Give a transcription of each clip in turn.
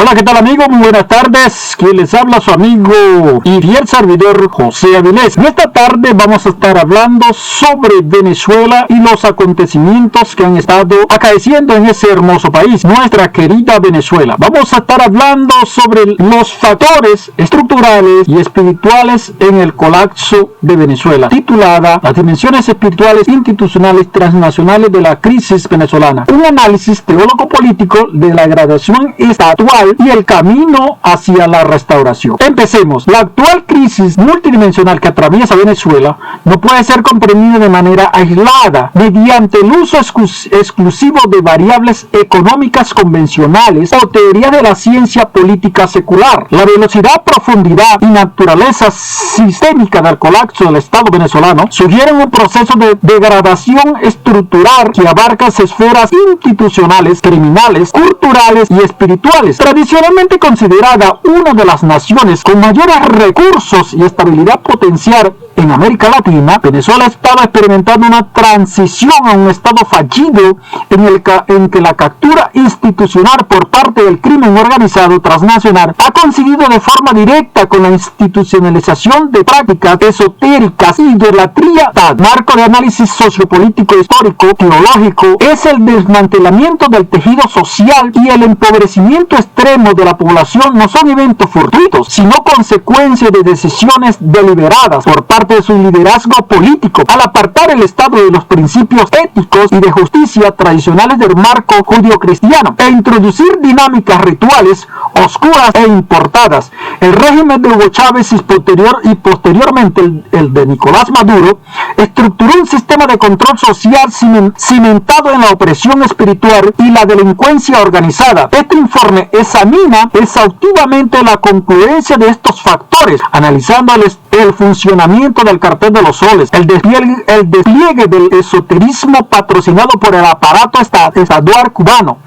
Hola, ¿qué tal amigos? Muy buenas tardes. Quien les habla su amigo y fiel servidor José Avilés. En esta tarde vamos a estar hablando sobre Venezuela y los acontecimientos que han estado acaeciendo en ese hermoso país, nuestra querida Venezuela. Vamos a estar hablando sobre los factores estructurales y espirituales en el colapso de Venezuela, titulada Las dimensiones espirituales, institucionales, transnacionales de la crisis venezolana. Un análisis teólogo-político de la gradación estatal y el camino hacia la restauración. Empecemos. La actual crisis multidimensional que atraviesa Venezuela no puede ser comprendida de manera aislada mediante el uso exclusivo de variables económicas convencionales o teorías de la ciencia política secular. La velocidad, profundidad y naturaleza sistémica del colapso del Estado venezolano sugieren un proceso de degradación estructural que abarca esferas institucionales, criminales, culturales y espirituales. Tradicionalmente considerada una de las naciones con mayores recursos y estabilidad potencial en América Latina, Venezuela estaba experimentando una transición a un estado fallido en que la captura institucional por parte del crimen organizado transnacional ha coincidido de forma directa con la institucionalización de prácticas esotéricas y idolatría. Marco de análisis sociopolítico, histórico, teológico es el desmantelamiento del tejido social y el empobrecimiento extremo de la población no son eventos fortuitos, sino consecuencia de decisiones deliberadas por parte de su liderazgo político al apartar el Estado de los principios éticos y de justicia tradicionales del marco judío-cristiano e introducir dinámicas rituales oscuras e importadas. El régimen de Hugo Chávez y posteriormente el de Nicolás Maduro estructuró un sistema de control social cimentado en la opresión espiritual y la delincuencia organizada. Este informe examina exhaustivamente la confluencia de estos factores, analizando el funcionamiento del cartel de los soles, el despliegue del esoterismo patrocinado por el aparato estatal cubano,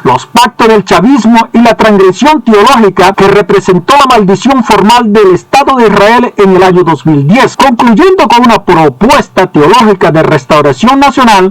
los pactos del chavismo y la transgresión teológica que representó la maldición formal del Estado de Israel en el año 2010, concluyendo con una propuesta teológica de restauración nacional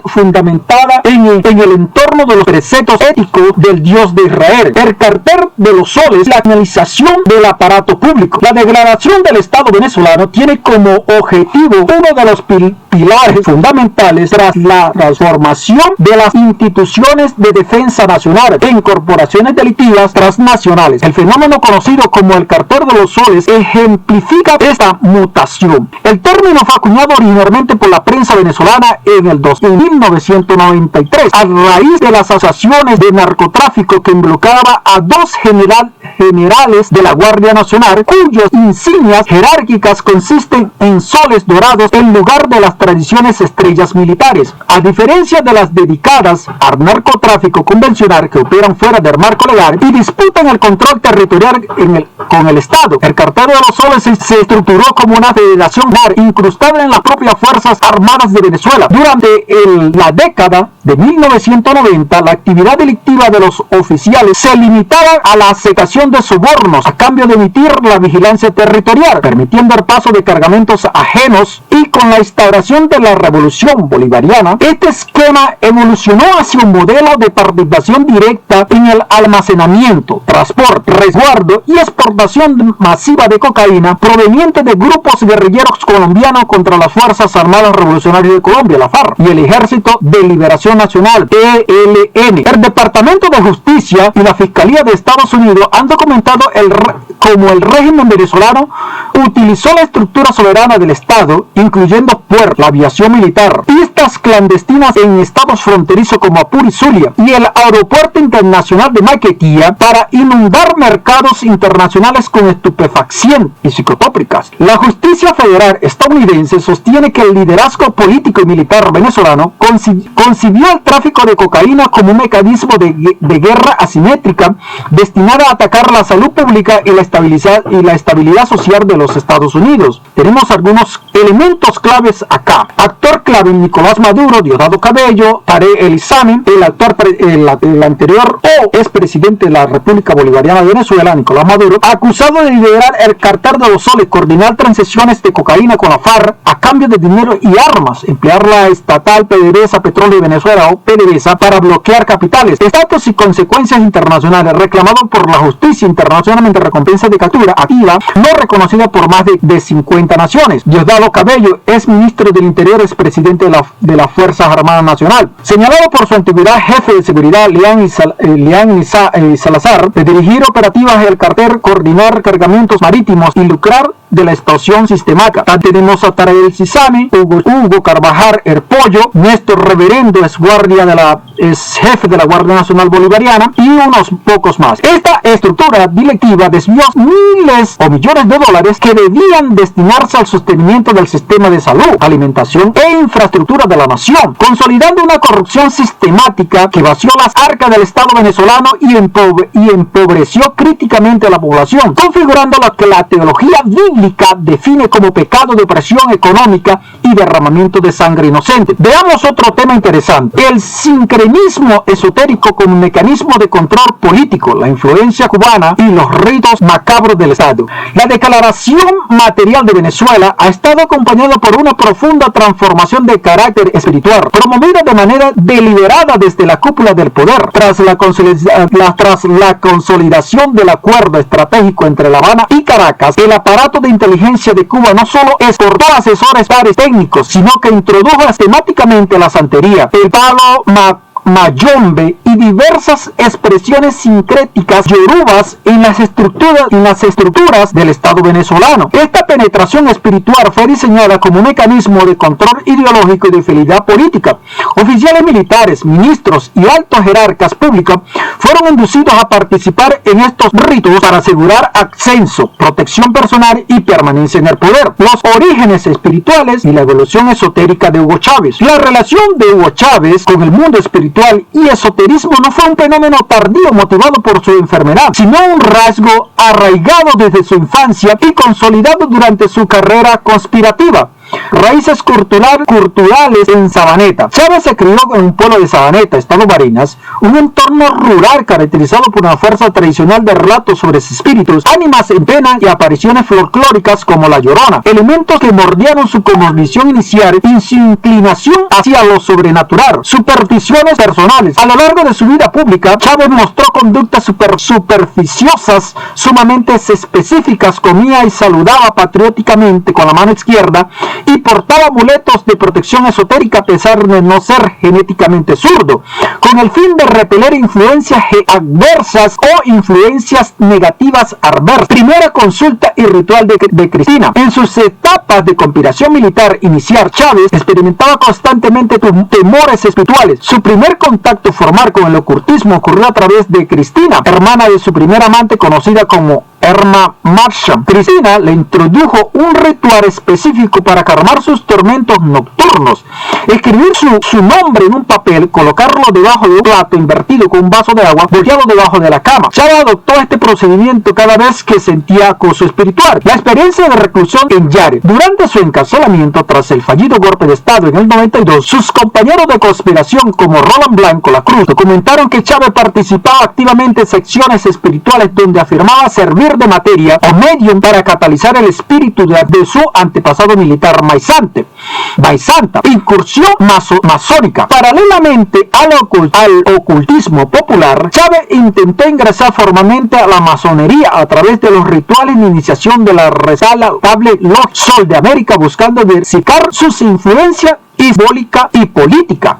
fundamentada en el entorno de los preceptos éticos del Dios de Israel. El cartel de los soles, la finalización del aparato público. La degradación del Estado venezolano tiene como objetivo uno de los pilares fundamentales tras la transformación de las instituciones de defensa nacional en corporaciones delictivas transnacionales. El fenómeno conocido como el cartel de los soles ejemplifica esta mutación. El término fue acuñado originalmente por la prensa venezolana en 1993 a raíz de las asociaciones de narcotráfico que involucraba a dos generales de la Guardia Nacional cuyas insignias jerárquicas consisten en soles dorados en lugar de las tradiciones estrellas militares. A diferencia de las dedicadas al narcotráfico convencional que operan fuera del marco legal y disputan el control territorial con el Estado, el cartel de los soles se estructuró como una federación incrustada en las propias Fuerzas Armadas de Venezuela. Durante la década de 1990, la actividad delictiva de los oficiales se limitaba a la aceptación de sobornos a cambio de emitir la vigilancia territorial, permitiendo el paso de cargamentos ajenos, y con la instauración de la revolución bolivariana, este esquema evolucionó hacia un modelo de participación directa en el almacenamiento, transporte, resguardo y exportación masiva de cocaína proveniente de grupos guerrilleros colombianos contra las Fuerzas Armadas Revolucionarias de Colombia, la FARC, y el Ejército de Liberación Nacional, ELN. El Departamento de Justicia y la Fiscalía de Estados Unidos han documentado como el régimen venezolano utilizó la estructura soberana del Estado, incluyendo puertos, la aviación militar, pistas clandestinas en estados fronterizos como Apure y Zulia, y el aeropuerto internacional de Maiquetía para inundar mercados internacionales con estupefacientes y psicotrópicas. La justicia federal estadounidense sostiene que el liderazgo político y militar venezolano concibió el tráfico de cocaína como un mecanismo de guerra asimétrica destinada a atacar garantizar la salud pública y la estabilidad social de los Estados Unidos. Tenemos algunos elementos claves acá. Actor clave: Nicolás Maduro, Diosdado Cabello, Tarek El Aissami, el anterior o expresidente de la República Bolivariana de Venezuela, Nicolás Maduro, acusado de liderar el cartel de los soles, coordinar transacciones de cocaína con la FARC a cambio de dinero y armas, emplear la estatal PDVSA Petróleo de Venezuela o PDVSA para bloquear capitales, estatus y consecuencias internacionales, reclamado por la justicia internacionalmente recompensa de captura activa, no reconocida por más de 50 naciones. Diosdado Cabello es ministro del Interior, es presidente de las Fuerzas Armadas Nacional, señalado por su antigüedad jefe de seguridad Lian Salazar de dirigir operativas del cartel, coordinar cargamentos marítimos y lucrar de la extorsión sistemática. Tenemos a Tarek El Aissami, Hugo Carvajal El Pollo, Néstor Reverendo es jefe de la Guardia Nacional Bolivariana y unos pocos más. Esta estructura directiva desvió miles o millones de dólares que debían destinarse al sostenimiento del sistema de salud, alimentación e infraestructura de la nación, consolidando una corrupción sistemática que vació las arcas del Estado venezolano y empobreció críticamente a la población, configurando lo que la teología bíblica define como pecado de opresión económica y derramamiento de sangre inocente. Veamos otro tema interesante: el sincretismo esotérico como mecanismo de control político, la influencia cubana y los ritos macabros del Estado. La declaración material de Venezuela ha estado acompañada por una profunda transformación de carácter espiritual, promovida de manera deliberada desde la cúpula del poder. Tras la consolidación del acuerdo estratégico entre La Habana y Caracas, el aparato de inteligencia de Cuba no solo exportó asesores técnicos, sino que introdujo sistemáticamente la santería, el palo mayombe y diversas expresiones sincréticas yorubas en las estructuras del Estado venezolano. Esta penetración espiritual fue diseñada como un mecanismo de control ideológico y de fidelidad política. Oficiales militares, ministros y altos jerarcas públicos fueron inducidos a participar en estos ritos para asegurar ascenso, protección personal y permanencia en el poder. Los orígenes espirituales y la evolución esotérica de Hugo Chávez. La relación de Hugo Chávez con el mundo espiritual y esoterismo no fue un fenómeno tardío motivado por su enfermedad, sino un rasgo arraigado desde su infancia y consolidado durante su carrera conspirativa. Raíces culturales en Sabaneta. Chávez se crió en un pueblo de Sabaneta, estado Barinas, un entorno rural caracterizado por una fuerza tradicional de relatos sobre espíritus, ánimas en pena y apariciones folclóricas como la Llorona, elementos que moldearon su cosmovisión inicial y su inclinación hacia lo sobrenatural, supersticiones personales. A lo largo de su vida pública, Chávez mostró conductas superficiosas, sumamente específicas, comía y saludaba patrióticamente con la mano izquierda y portaba amuletos de protección esotérica a pesar de no ser genéticamente zurdo, con el fin de repeler influencias adversas o influencias negativas adversas. Primera consulta y ritual de Cristina. En sus etapas de conspiración militar inicial, Chávez experimentaba constantemente temores espirituales. Su primer contacto formal con el ocultismo ocurrió a través de Cristina, hermana de su primera amante conocida como Erma Marsham. Cristina le introdujo un ritual específico para calmar sus tormentos nocturnos: escribir su nombre en un papel, colocarlo debajo de un plato invertido con un vaso de agua volteado debajo de la cama. Chávez adoptó este procedimiento cada vez que sentía acoso espiritual. La experiencia de reclusión en Yare. Durante su encarcelamiento tras el fallido golpe de Estado en el 92, sus compañeros de conspiración como Roland Blanco La Cruz documentaron que Chávez participaba activamente en secciones espirituales donde afirmaba servir de materia o medium para catalizar el espíritu de su antepasado militar Maizanta. Incursión masónica. Paralelamente al ocultismo popular, Chávez intentó ingresar formalmente a la masonería a través de los rituales de iniciación de la respetable Sol de América, buscando diversificar sus influencias simbólica y política.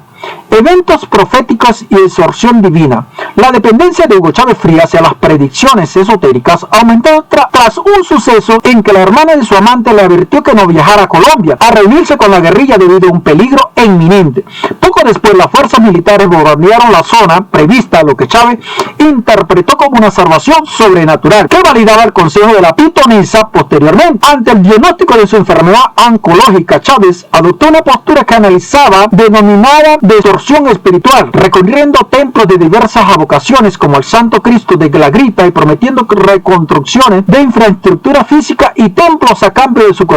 Eventos proféticos y exorción divina. La dependencia de Hugo Chávez Frías hacia las predicciones esotéricas aumentó tras un suceso en que la hermana de su amante le advirtió que no viajara a Colombia a reunirse con la guerrilla debido a un peligro inminente. Poco después, las fuerzas militares bombardearon la zona prevista, lo que Chávez interpretó como una salvación sobrenatural que validaba el consejo de la pitonisa. Posteriormente, ante el diagnóstico de su enfermedad oncológica, Chávez adoptó una postura que analizaba denominada de extorsión espiritual, recorriendo templos de diversas avocaciones como el Santo Cristo de la Grita y prometiendo reconstrucciones de infraestructura física y templos a cambio de su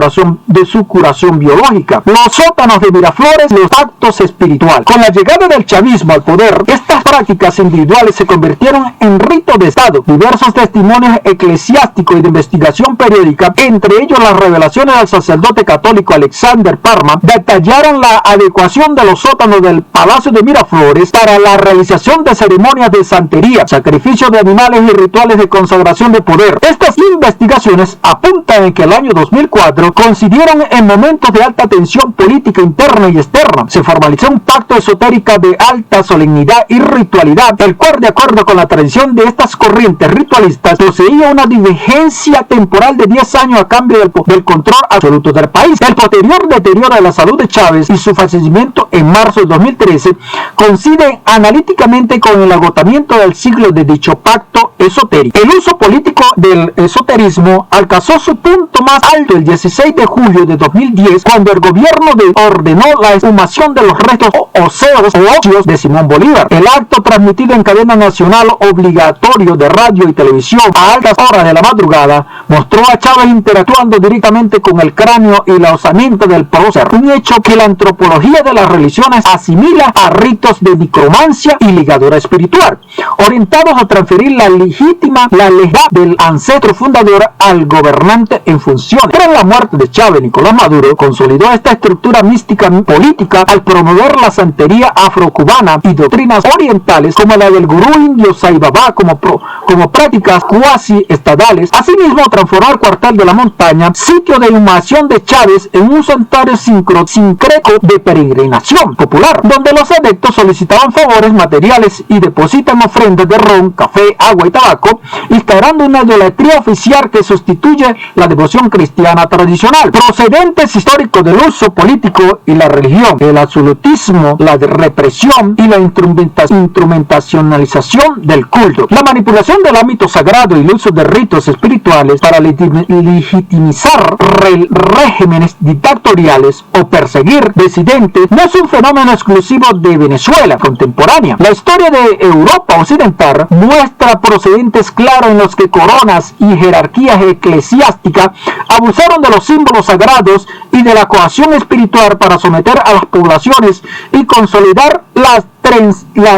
curación biológica. Los sótanos de Miraflores, los actos espirituales. Con la llegada del chavismo al poder, estas prácticas individuales se convirtieron en rito de Estado. Diversos testimonios eclesiásticos y de investigación periódica, entre ellos las revelaciones del sacerdote católico Alexander Parma, detallaron la adecuación de los sótanos del Palacio de Miraflores para la realización de ceremonias de santería, sacrificios de animales y rituales de consagración de poder. Estas investigaciones apuntan en que el año 2004 coincidieron en momentos de alta tensión política interna y externa. Se formalizó un pacto esotérico de alta solemnidad y ritualidad, el cual, de acuerdo con la tradición de estas corrientes ritualistas, poseía una divergencia temporal de 10 años a cambio del control absoluto del país. El posterior deterioro de la salud de Chávez y su fallecimiento en marzo de 2013 coinciden analíticamente con el agotamiento del siglo de dicho pacto esotérico. El uso político del esoterismo alcanzó su punto más alto el 16 de julio de 2010, cuando el gobierno ordenó la exhumación de los restos óseos de Simón Bolívar. El acto, transmitido en cadena nacional obligatorio de radio y televisión a altas horas de la madrugada, mostró a Chávez interactuando directamente con el cráneo y la osamenta del prócer, un hecho que la antropología de las religiones asimila a ritos de necromancia y ligadura espiritual, orientados a transferir la lealtad del ancestro fundador al gobernante en funciones. Tras la muerte de Chávez, Nicolás Maduro consolidó esta estructura mística política al promover la santería afrocubana y doctrinas orientales como la del gurú indio Sai Baba como prácticas cuasi estadales. Asimismo, transformó el cuartel de la montaña, sitio de inhumación de Chávez, en un santuario sincreto de peregrinación popular, donde los adeptos solicitaban favores materiales y depositan ofrendas de ron, café, agua y tabaco, instaurando una idolatría oficial que sustituye la devoción cristiana tradicional. Procedentes históricos del uso político y la religión, el absolutismo, la represión y la instrumentacionalización del culto, la manipulación del ámbito sagrado y el uso de ritos espirituales para legitimizar regímenes dictatoriales o perseguir disidentes no es un fenómeno exclusivo de Venezuela contemporánea. La historia de Europa occidental muestra procedentes claros en los que coronas y jerarquías eclesiásticas abusaron de los símbolos sagrados y de la coacción espiritual para someter a las poblaciones y consolidar la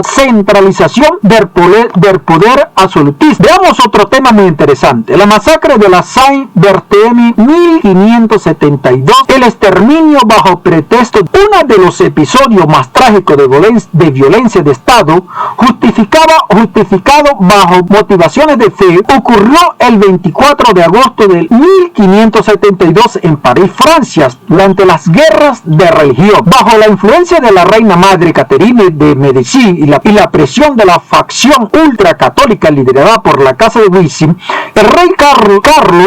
centralización del poder absolutista. Veamos otro tema muy interesante: la masacre de la Saint-Barthélemy 1572, el exterminio bajo pretexto. Uno de los episodios más trágicos de violencia de Estado, justificado bajo motivaciones de fe, ocurrió el 24 de agosto de 1572 en París, Francia, durante las guerras de religión. Bajo la influencia de la reina madre Caterine de Medici y la presión de la facción ultracatólica liderada por la casa de Wisin, el rey Carlos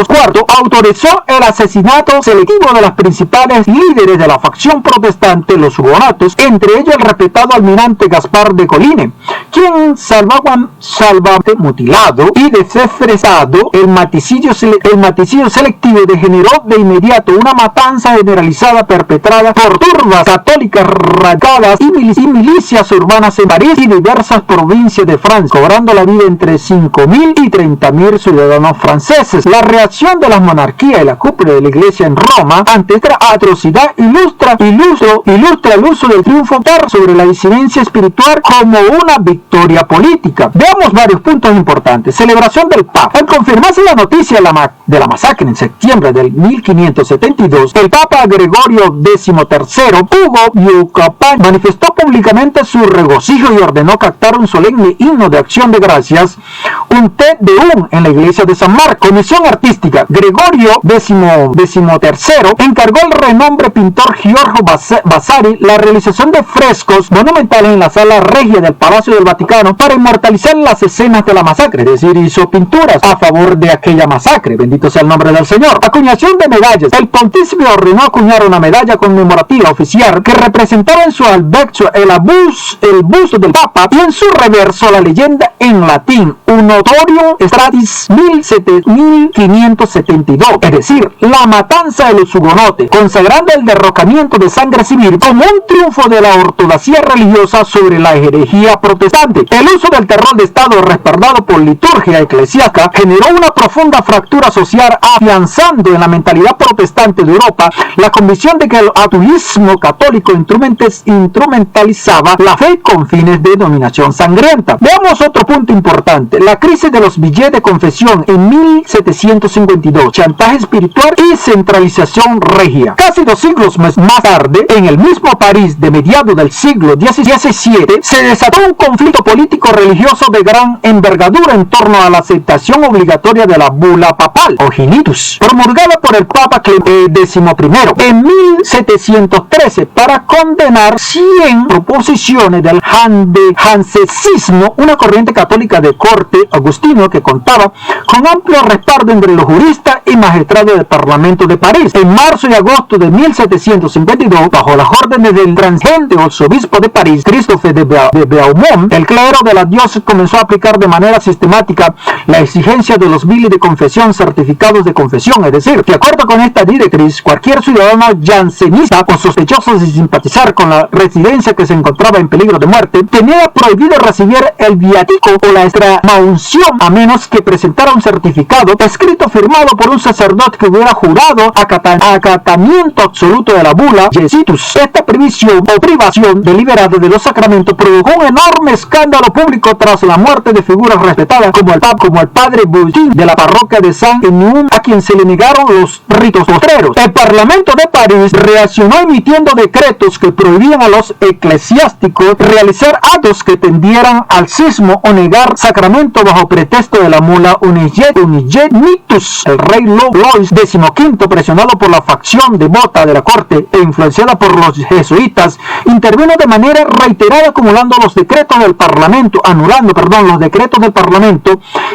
IV autorizó el asesinato selectivo de los principales líderes de la facción protestante, los hugonotes, entre ellos el respetado almirante Gaspar de Coligny, quien salvaguardó mutilado y desfresado. El maticidio selectivo degeneró de inmediato una matanza generalizada perpetrada por turbas católicas radicales y milicias urbanas en París y diversas provincias de Francia, cobrando la vida entre 5.000 y 30.000 ciudadanos franceses. La reacción de las monarquías y la cúpula de la Iglesia en Roma ante esta atrocidad ilustra el uso del triunfo sobre la disidencia espiritual como una victoria política. Veamos varios puntos importantes. Celebración del Papa. Al confirmarse la noticia de la masacre en septiembre del 1572, el Papa Gregorio XIII Hugo Bucapán manifestó públicamente su regocijo y ordenó captar un solemne himno de acción de gracias, un Te Deum, en la iglesia de San Marcos. Comisión artística. Gregorio XIII encargó al renombre pintor Giorgio Vasari la realización de frescos monumentales en la sala regia del Palacio del Vaticano para inmortalizar las escenas de la masacre, es decir, hizo pinturas a favor de aquella masacre. Bendito sea el nombre del Señor. Acuñación de medallas. El pontífice ordenó acuñar una medalla conmemorativa oficial que representaba en su albecho el busto del Papa y en su reverso la leyenda en latín Unotorio Stratis 1572, es decir, la matanza de los hugonotes, consagrando el derrocamiento de sangre civil como un triunfo de la ortodoxia religiosa sobre la herejía protestante. El uso del terror de Estado respaldado por liturgia eclesiástica generó una profunda fractura social, afianzando en la mentalidad protestante de Europa la convicción de que el ateísmo católico instrumentalizaba la fe con fines de dominación sangrienta. Veamos otro punto importante: la crisis de los billetes de confesión en 1752, chantaje espiritual y centralización regia. Casi 2 siglos más tarde, en el mismo París de mediados del siglo XVII, se desató un conflicto político-religioso de gran envergadura en torno a la aceptación obligatoria de la bula papal, Ogenitus, promulgada por el Papa Clemente XI en 1713 para condenar 100 proposiciones del hansecismo, una corriente católica de corte agustino que contaba con amplio respaldo entre los juristas y magistrados del Parlamento de París. En marzo y agosto de 1752, bajo las órdenes del transgente arzobispo de París, Christophe de Beaumont, el clero de la diócesis comenzó a aplicar de manera sistemática la exigencia de los biles de confesión certificados de confesión, es decir, de acuerdo con esta directriz, cualquier ciudadano jansenista o sospechoso de simpatizar con la residencia que se encontraba en peligro de muerte tenía prohibido recibir el viático o la extremaunción a menos que presentara un certificado escrito firmado por un sacerdote que hubiera jurado acatamiento absoluto de la bula Yesitus. Esta prohibición o privación deliberada de los sacramentos provocó un enorme escándalo público tras la muerte de figuras respetadas como el padre Boutin de la parroquia de Saint-Étienne, a quien se le negaron los ritos postreros. El Parlamento de París reaccionó emitiendo decretos que prohibían a los eclesiásticos realizar actos que tendieran al cisma o negar sacramento bajo pretexto de la mula Unigenitus. El rey Louis XV, presionado por la facción devota de la corte e influenciada por los jesuitas, intervino de manera reiterada anulando los decretos del Parlamento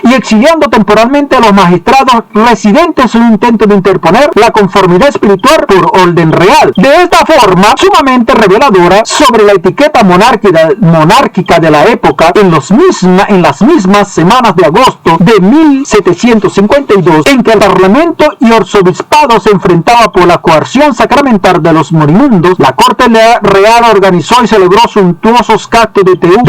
y exiliando temporalmente a los magistrados residentes en un intento de interponer la conformidad espiritual por orden real. De esta forma, sumamente reveladora sobre la etiqueta monárquica de la época, en las mismas semanas de agosto de 1752, en que el Parlamento y arzobispado se enfrentaba por la coerción sacramental de los moribundos, la Corte Real organizó y celebró suntuosos actos de teum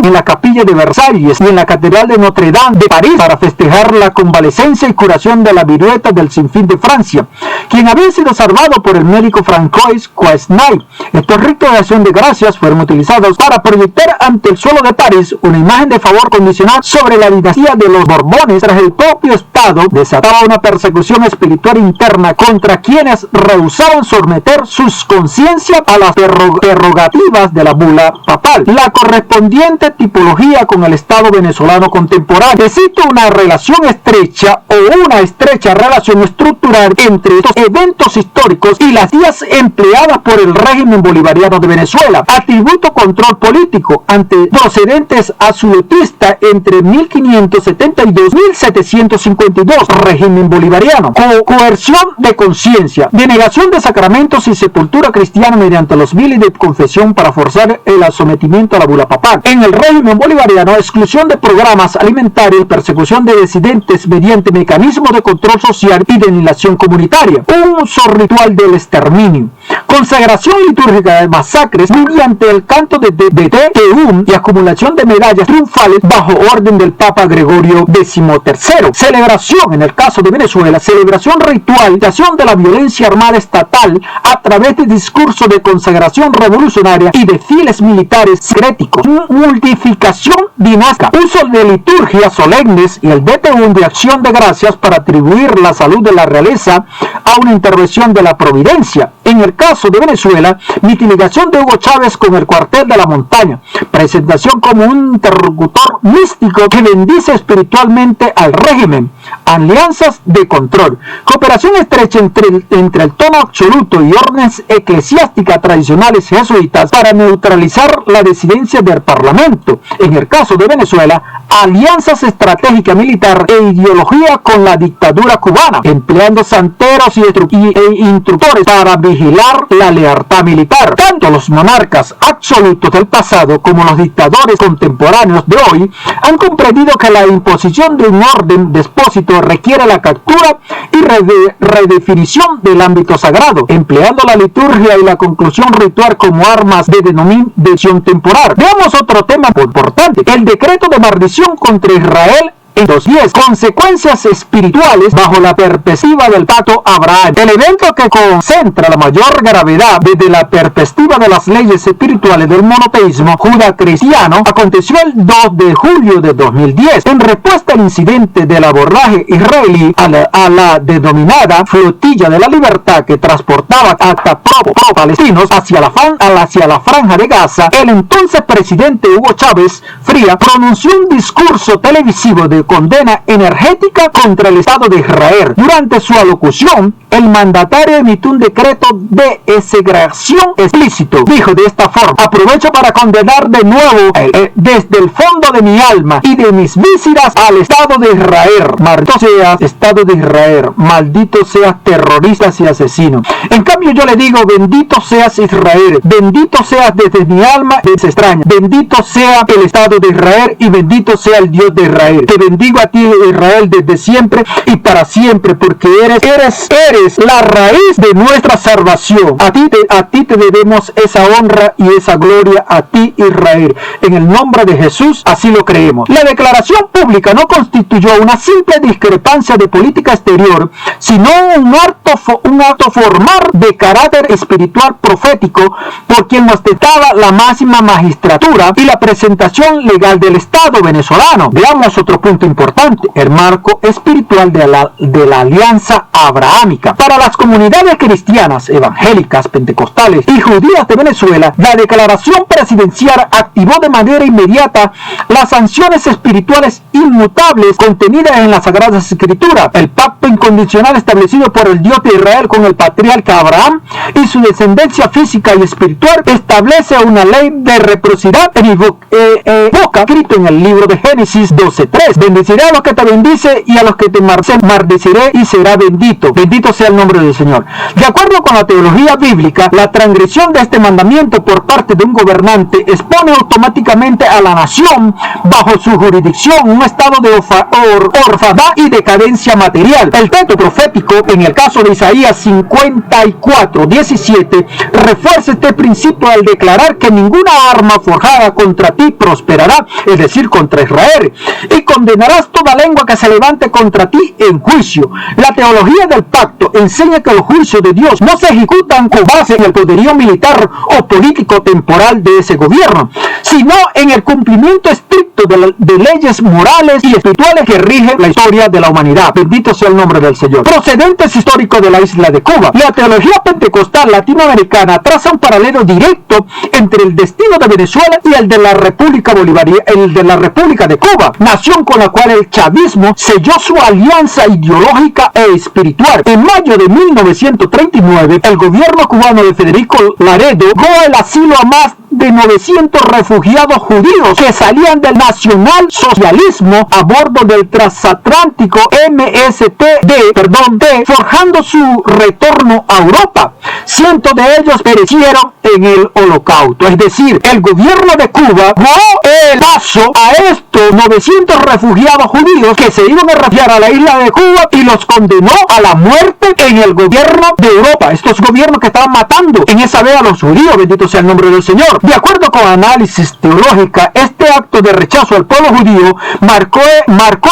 en la capilla de Versalles y en la Catedral de Notre Dame de París para festejar la convalecencia y curación de la viruela del sinfín de Francia, quien había sido salvado por el médico Francois Quesnay. Estos ritos de acción de gracias fueron utilizados para proyectar ante el suelo de París una imagen de favor condicional sobre la dinastía de los Borbones, tras el propio Estado desataba una persecución espiritual interna contra quienes rehusaban someter sus conciencias a las prerrogativas de la bula papal. La correspondiente tipología con el Estado venezolano contemporáneo existe una relación estrecha o una estrecha relación estructural entre estos eventos históricos y las vías empleadas por el régimen bolivariano de Venezuela. Atributo control político ante procedentes absolutistas entre 1572 y 1752, régimen bolivariano, coerción de conciencia, denegación de sacramentos y sepultura cristiana mediante los biles de confesión para forzar el sometimiento a la bula papal. En el régimen bolivariano, exclusión de programas alimentarios, persecución de disidentes mediante mecanismos de control social y de aniquilación comunitaria, un uso ritual del exterminio, consagración litúrgica de masacres mediante el canto de Teum y acumulación de medallas triunfales bajo orden del Papa Gregorio XIII. Celebración, en el caso de Venezuela, celebración ritual de la violencia armada estatal a través de discursos de consagración revolucionaria y desfiles militares secréticos, multiplicación dinástica, uso de liturgias solemnes y el DTU de acción de gracias para atribuir la salud de la realeza a una intervención de la providencia, En el caso de Venezuela, mitigación de Hugo Chávez con el cuartel de la montaña, presentación como un interlocutor místico que bendice espiritualmente al régimen, alianzas de control, cooperación estrecha entre el tono absoluto y órdenes eclesiásticas tradicionales jesuitas para neutralizar la disidencia del Parlamento. En el caso de Venezuela, alianzas estratégicas militar e ideología con la dictadura cubana, empleando santeros e instructores para vigilar la lealtad militar. Tanto los monarcas absolutos del pasado como los dictadores contemporáneos de hoy han comprendido que la imposición de un orden despósito requiere la captura y redefinición del ámbito sagrado, empleando la liturgia y la conclusión ritual como armas de denominación temporal. Veamos otro tema importante: el decreto de maldición contra Israel en 2010, consecuencias espirituales bajo la perspectiva del pacto Abraham. El evento que concentra la mayor gravedad desde la perspectiva de las leyes espirituales del monoteísmo judacristiano aconteció el 2 de julio de 2010, en respuesta al incidente del abordaje israelí a la denominada flotilla de la libertad que transportaba hasta pro-palestinos hacia la franja de Gaza. El entonces presidente Hugo Chávez Fría pronunció un discurso televisivo de condena energética contra el Estado de Israel. Durante su alocución, el mandatario emitió un decreto de execración explícito. Dijo de esta forma: aprovecho para condenar de nuevo desde el fondo de mi alma y de mis vísceras al Estado de Israel. Maldito seas, Estado de Israel. Maldito seas, terroristas y asesinos. En cambio yo le digo: bendito seas Israel. Bendito seas desde mi alma, es extraña. Bendito sea el Estado de Israel y bendito sea el Dios de Israel. Te bendigo a ti, Israel, desde siempre y para siempre, porque eres la raíz de nuestra salvación. A ti te debemos esa honra y esa gloria, a ti, Israel. En el nombre de Jesús, así lo creemos. La declaración pública no constituyó una simple discrepancia de política exterior, sino un acto formal de carácter espiritual profético por quien ostentaba la máxima magistratura y la presentación legal del Estado venezolano. Veamos otro punto importante: el marco espiritual de la alianza abrahámica. Para las comunidades cristianas, evangélicas, pentecostales y judías de Venezuela, la declaración presidencial activó de manera inmediata las sanciones espirituales inmutables contenidas en las Sagradas Escrituras. El pacto incondicional establecido por el Dios de Israel con el patriarca Abraham y su descendencia física y espiritual establece una ley de reciprocidad en boca, escrito en el libro de Génesis 12:3. Bendeciré a los que te bendice y a los que te maldeciré y será bendito. Bendito sea el nombre del Señor. De acuerdo con la teología bíblica, la transgresión de este mandamiento por parte de un gobernante expone automáticamente a la nación bajo su jurisdicción un estado de orfandad y decadencia material. El texto profético, en el caso de Isaías 54:17, refuerza este principio al declarar que ninguna arma forjada contra ti prosperará, es decir, contra Israel, y condenarás toda lengua que se levante contra ti en juicio. La teología del pacto enseña que los juicios de Dios no se ejecutan con base en el poderío militar o político temporal de ese gobierno, sino en el cumplimiento estricto de leyes morales y espirituales que rigen la historia de la humanidad. Bendito sea el nombre del Señor. Procedentes históricos de la isla de Cuba. La teología pentecostal latinoamericana traza un paralelo directo entre el destino de Venezuela y el de la República de Cuba, nación con la cual el chavismo selló su alianza ideológica e espiritual. En mayo de 1939, el gobierno cubano de Federico Laredo dio el asilo a más de 900 refugiados judíos que salían del nacionalsocialismo a bordo del transatlántico MST, forjando su retorno a Europa. Cientos de ellos perecieron en el Holocausto. Es decir, el gobierno de Cuba dio el paso a estos 900 refugiados judíos que se iban a refugiar a la isla de Cuba y los condenó a la muerte en el gobierno de Europa. Estos gobiernos que estaban matando en esa vez a los judíos, bendito sea el nombre del Señor. De acuerdo con análisis teológica, este acto de rechazo al pueblo judío marcó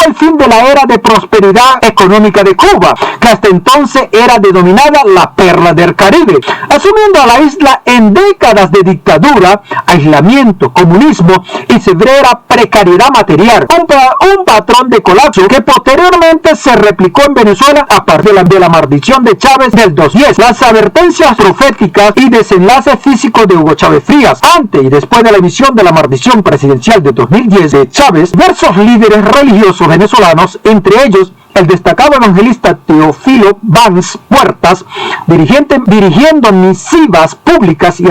el fin de la era de prosperidad económica de Cuba, que hasta entonces era denominada la perla del Caribe, asumiendo a la isla en décadas de dictadura, aislamiento, comunismo y severa precariedad material, un patrón de colapso que posteriormente se replicó en Venezuela a partir de la maldición de Chávez del 2010, las advertencias proféticas y desenlaces físicos de Hugo Chávez Frías, antes y después de la emisión de la maldición presidencial de 2010 de Chávez, diversos líderes religiosos venezolanos, entre ellos el destacado evangelista Teófilo Vance Puertas, dirigiendo misivas públicas y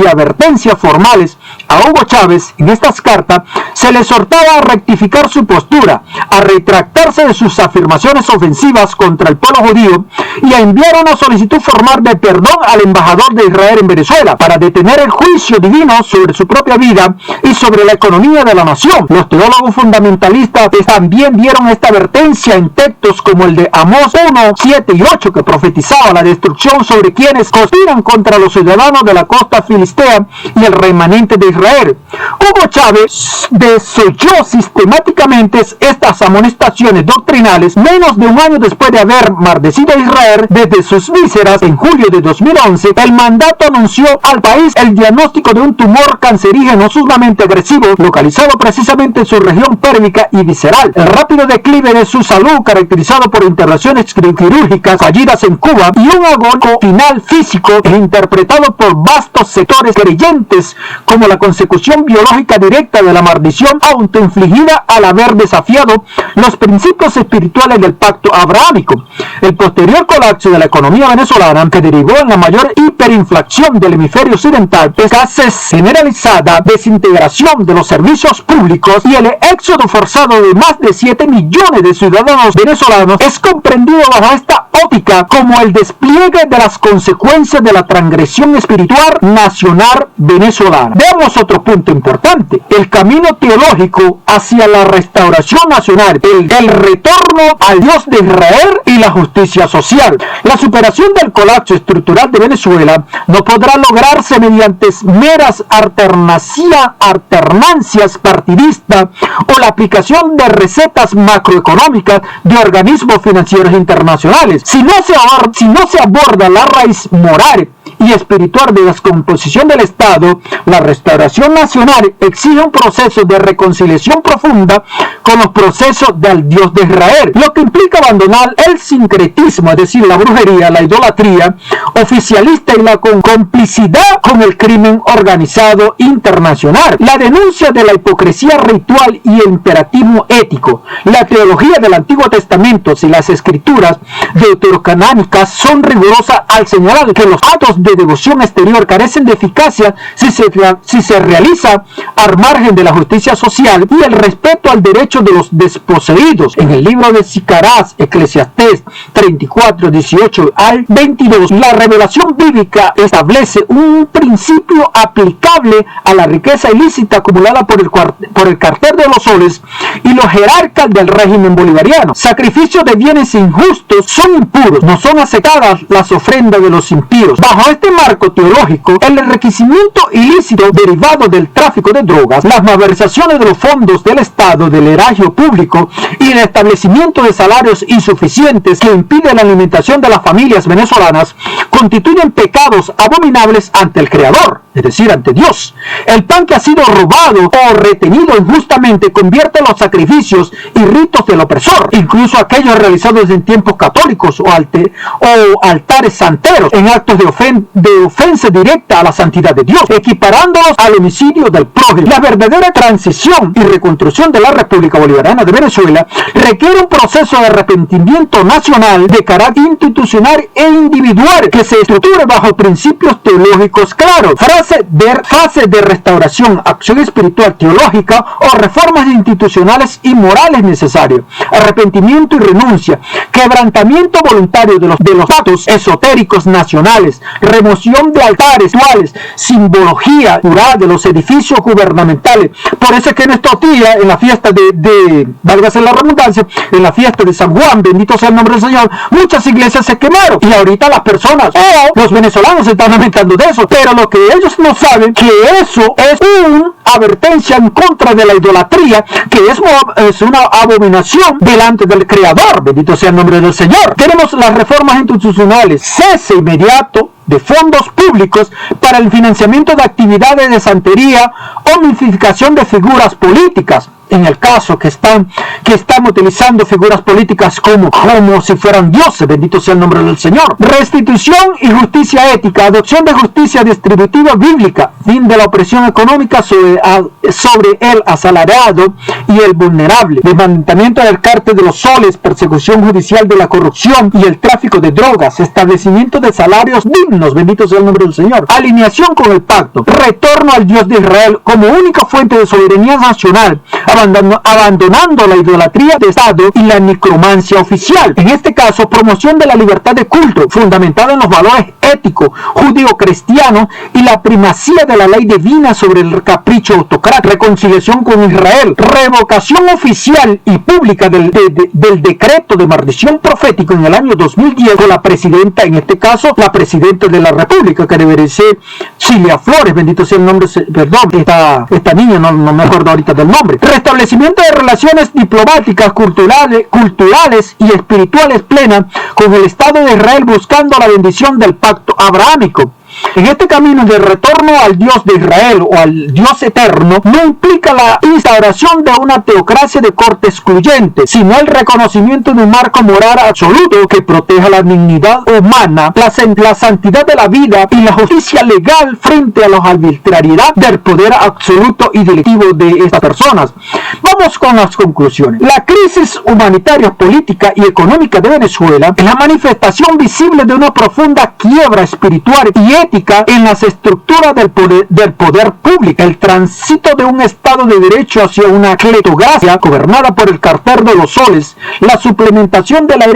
advertencias formales a Hugo Chávez. En estas cartas se le exhortaba a rectificar su postura, a retractarse de sus afirmaciones ofensivas contra el pueblo judío y a enviar una solicitud formal de perdón al embajador de Israel en Venezuela para detener el juicio divino sobre su propia vida y sobre la economía de la nación. Los teólogos fundamentalistas también dieron esta advertencia en textos como el de Amós 1, 7 y 8, que profetizaba la destrucción sobre quienes conspiran contra los ciudadanos de la costa filistea y el remanente de Israel. Hugo Chávez desoyó sistemáticamente estas amonestaciones doctrinales menos de un año después de haber maldecido a Israel desde sus vísceras. En julio de 2011, el mandato anunció al país el diagnóstico de un tumor cancerígeno sumamente agresivo, localizado precisamente en su región pélvica y visceral. El rápido declive de su salud, caracterizado por intervenciones quirúrgicas fallidas en Cuba y un agónico final físico, es interpretado por vastos sectores creyentes como la consecución biológica directa de la maldición autoinfligida al haber desafiado los principios espirituales del pacto abrahámico. El posterior colapso de la economía venezolana, que derivó en la mayor hiperinflación del hemisferio occidental, escasez generalizada, desintegración de los servicios públicos y el éxodo forzado de más de 7 millones de ciudadanos venezolanos, es comprendido bajo esta óptica como el despliegue de las consecuencias de la transgresión espiritual nacional venezolana. Veamos otro punto importante: el camino teológico hacia la restauración nacional, el retorno al Dios de Israel y la justicia social. La superación del colapso estructural de Venezuela no podrá lograrse mediante meras alternancias partidistas o la aplicación de recetas macroeconómicas de organismos financieros internacionales. Si no se aborda la raíz moral y espiritual de descomposición del Estado, la restauración nacional exige un proceso de reconciliación profunda con los procesos del Dios de Israel, lo que implica abandonar el sincretismo, es decir, la brujería, la idolatría oficialista y la complicidad con el crimen organizado internacional, la denuncia de la hipocresía ritual y el imperativismo ético. La teología del Antiguo Testamento y las escrituras deuterocanónicas son rigurosas al señalar que los actos de devoción exterior carecen de eficacia si se realiza al margen de la justicia social y el respeto al derecho de los desposeídos. En el libro de Sicarás, Eclesiastés 34, 18 al 22, la revelación bíblica establece un principio aplicable a la riqueza ilícita acumulada por el cartel de los soles y los jerarcas del régimen bolivariano. Sacrificios de bienes injustos son impuros, no son aceptadas las ofrendas de los impíos. Bajo este marco teológico, el enriquecimiento ilícito derivado del tráfico de drogas, las malversaciones de los fondos del Estado, del erario público y el establecimiento de salarios insuficientes que impiden la alimentación de las familias venezolanas constituyen pecados abominables ante el Creador, es decir, ante Dios. El pan que ha sido robado o retenido injustamente convierte los sacrificios y ritos del opresor, incluso aquellos realizados en tiempos católicos o altares santeros, en actos de ofensa directa a la santidad de Dios, equiparándolos al homicidio del prójimo. La verdadera transición y reconstrucción de la República Bolivariana de Venezuela requiere un proceso de arrepentimiento nacional de carácter institucional e individual que se estructure bajo principios teológicos claros, fase de restauración, acción espiritual teológica o reformas institucionales y morales necesarias, arrepentimiento y renuncia, quebrantamiento voluntario de los pactos esotéricos nacionales, remoción de altares, rituales, simbología cultural de los edificios gubernamentales. Por eso es que en estos días, en la fiesta válgase la redundancia, en la fiesta de San Juan, bendito sea el nombre del Señor, muchas iglesias se quemaron, y ahorita las personas o los venezolanos se están lamentando de eso, pero lo que ellos no saben, que eso es una advertencia en contra de la idolatría, que es una abominación delante del Creador, bendito sea el nombre del Señor. Tenemos las reformas institucionales, cese inmediato de fondos públicos para el financiamiento de actividades de santería o mitificación de figuras políticas. En el caso que están utilizando figuras políticas como si fueran dioses, bendito sea el nombre del Señor. Restitución y justicia ética, adopción de justicia distributiva bíblica, fin de la opresión económica sobre el asalariado y el vulnerable, desmantelamiento del cártel de los soles, persecución judicial de la corrupción y el tráfico de drogas, establecimiento de salarios dignos, bendito sea el nombre del Señor. Alineación con el pacto, retorno al Dios de Israel como única fuente de soberanía nacional, abandonando la idolatría de Estado y la necromancia oficial. En este caso, promoción de la libertad de culto, fundamentada en los valores éticos judío-cristianos y la primacía de la ley divina sobre el capricho autocrático. Reconciliación con Israel, revocación oficial y pública del decreto de maldición profético en el año 2010 con la presidenta, en este caso, la presidenta de la República, que debería ser Cilia Flores, bendito sea el nombre, perdón, esta niña, no me acuerdo ahorita del nombre. Establecimiento de relaciones diplomáticas, culturales y espirituales plenas con el Estado de Israel, buscando la bendición del pacto abrahámico. En este camino de retorno al Dios de Israel o al Dios eterno no implica la instauración de una teocracia de corte excluyente, sino el reconocimiento de un marco moral absoluto que proteja la dignidad humana, la santidad de la vida y la justicia legal frente a la arbitrariedad del poder absoluto y directivo de estas personas. Vamos con las conclusiones. La crisis humanitaria, política y económica de Venezuela es la manifestación visible de una profunda quiebra espiritual y ética en las estructuras del poder público, el tránsito de un Estado de Derecho hacia una cleptocracia gobernada por el cartel de los soles, la suplementación de la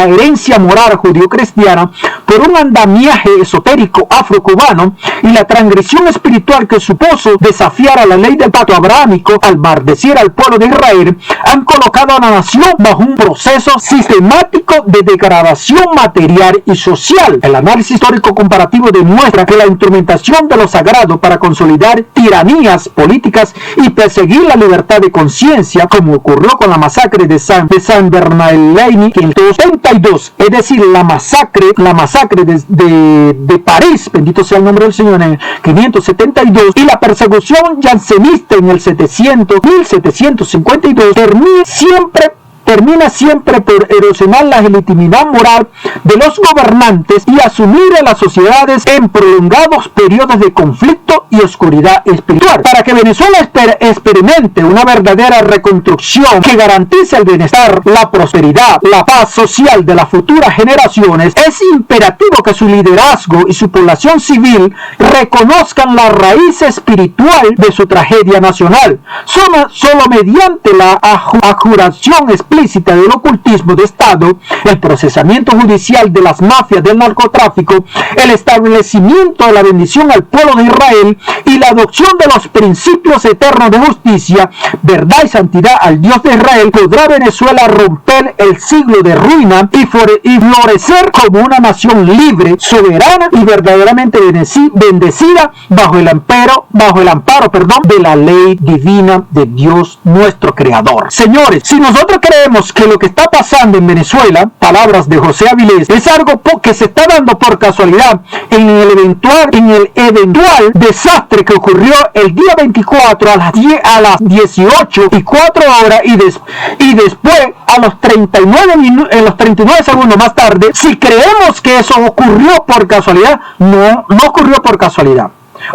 herencia moral judío-cristiana por un andamiaje esotérico afrocubano y la transgresión espiritual que supuso desafiar a la ley del pacto abrahámico al maldecir al pueblo de Israel, han colocado a la nación bajo un proceso sistemático de degradación material y social. El análisis histórico comparativo demuestra que la instrumentación de lo sagrado para consolidar tiranías políticas y perseguir la libertad de conciencia, como ocurrió con la masacre de San Bernardino en el 72, es decir, la masacre de París, bendito sea el nombre del Señor, en el 572, y la persecución jansenista en el 1752, termina siempre por erosionar la legitimidad moral de los gobernantes y asumir a las sociedades en prolongados periodos de conflicto y oscuridad espiritual. Para que Venezuela experimente una verdadera reconstrucción que garantice el bienestar, la prosperidad, la paz social de las futuras generaciones, es imperativo que su liderazgo y su población civil reconozcan la raíz espiritual de su tragedia nacional. Solo mediante la adjuración explícita del ocultismo de Estado, el procesamiento judicial de las mafias del narcotráfico, el establecimiento de la bendición al pueblo de Israel y la adopción de los principios eternos de justicia, verdad y santidad al Dios de Israel, podrá Venezuela romper el siglo de ruina y florecer como una nación libre, soberana y verdaderamente bendecida bajo el amparo de la ley divina de Dios nuestro Creador. Señores, si nosotros creemos que lo que está pasando en Venezuela, palabras de José Avilés, es algo que se está dando por casualidad en el eventual desastre que ocurrió el día 24 a las 18:04 y después a los 39 segundos más tarde, si creemos que eso ocurrió por casualidad, no ocurrió por casualidad.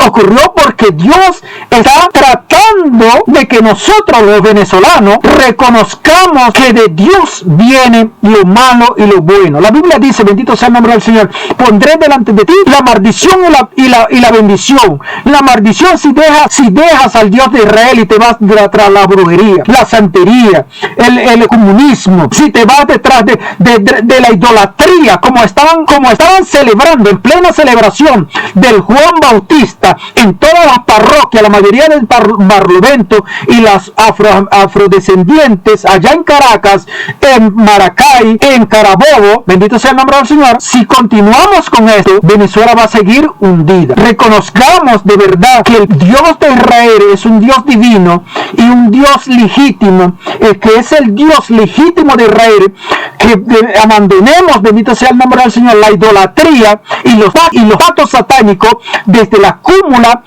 Ocurrió porque Dios está tratando de que nosotros los venezolanos reconozcamos que de Dios viene lo malo y lo bueno. La Biblia dice, bendito sea el nombre del Señor, pondré delante de ti la maldición y la bendición. La maldición si dejas al Dios de Israel y te vas tras la brujería, la santería, el comunismo, si te vas detrás de la idolatría, como estaban celebrando en plena celebración del Juan Bautista en todas las parroquias, la mayoría del Barlovento y las afrodescendientes allá en Caracas, en Maracay, en Carabobo, bendito sea el nombre del Señor. Si continuamos con esto, Venezuela va a seguir hundida. Reconozcamos de verdad que el Dios de Israel es un Dios divino y un Dios legítimo, que es el Dios legítimo de Israel, que abandonemos, bendito sea el nombre del Señor, la idolatría y los actos satánicos desde la cúpula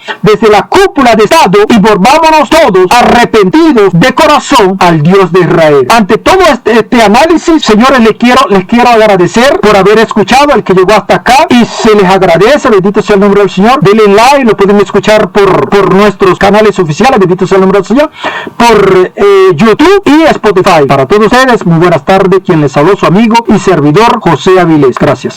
de Estado y volvámonos todos arrepentidos de corazón al Dios de Israel. Ante todo este análisis, señores, les quiero agradecer por haber escuchado al que llegó hasta acá y se les agradece, bendito sea el nombre del Señor. Denle like, lo pueden escuchar por nuestros canales oficiales, bendito sea el nombre del Señor, por YouTube y Spotify. Para todos ustedes, muy buenas tardes, quien les habló su amigo y servidor José Avilés. Gracias.